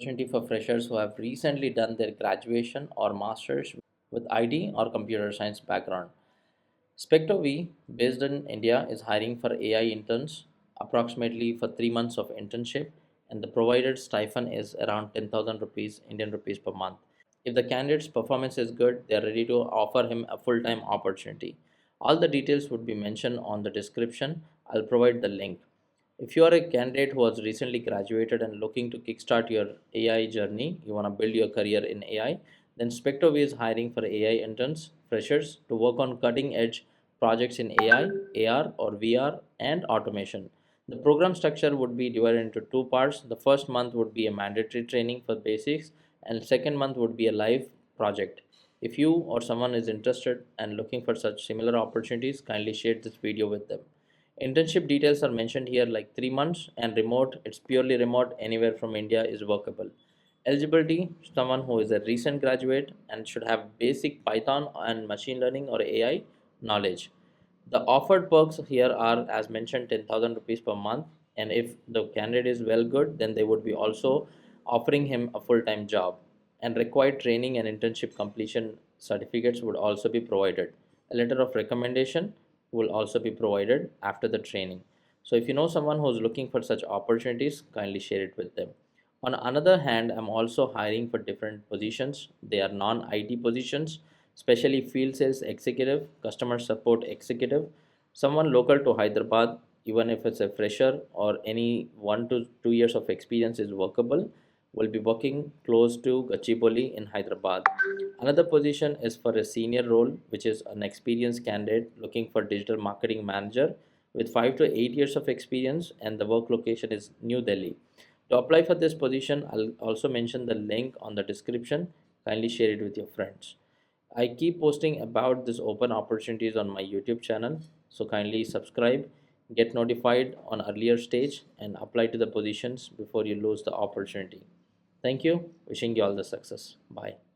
Opportunity for freshers who have recently done their graduation or masters with IT or computer science background. SpectoV, based in India, is hiring for AI interns approximately for 3 months of internship, and the provided stipend is around 10,000 rupees, Indian rupees per month. If the candidate's performance is good, they are ready to offer him a full time opportunity. All the details would be mentioned on the description. I'll provide the link. If you are a candidate who has recently graduated and looking to kickstart your AI journey, you want to build your career in AI, then SpectoV is hiring for AI interns, freshers to work on cutting edge projects in AI, AR or VR, and automation. The program structure would be divided into two parts. The first month would be a mandatory training for basics, and second month would be a live project. If you or someone is interested and looking for such similar opportunities, kindly share this video with them. Internship details are mentioned here like 3 months and remote. It's purely remote, anywhere from India is workable. Eligibility, someone who is a recent graduate and should have basic Python and machine learning or AI knowledge. The offered perks here are, as mentioned, 10,000 rupees per month. And if the candidate is well good, then they would be also offering him a full time job. And required training and internship completion certificates would also be provided. A letter of recommendation will also be provided after the training. So, if you know someone who's looking for such opportunities, kindly share it with them. On another hand, I'm also hiring for different positions. They are non-IT positions, especially field sales executive, customer support executive, someone local to Hyderabad, even if it's a fresher or any 1 to 2 years of experience is workable, will be working close to Gachibowli in Hyderabad. Another position is for a senior role, which is an experienced candidate looking for digital marketing manager with 5 to 8 years of experience, and the work location is New Delhi. To apply for this position, I'll also mention the link on the description. Kindly share it with your friends. I keep posting about this open opportunities on my YouTube channel, so kindly subscribe, get notified on earlier stage, and apply to the positions before you lose the opportunity. Thank you. Wishing you all the success. Bye.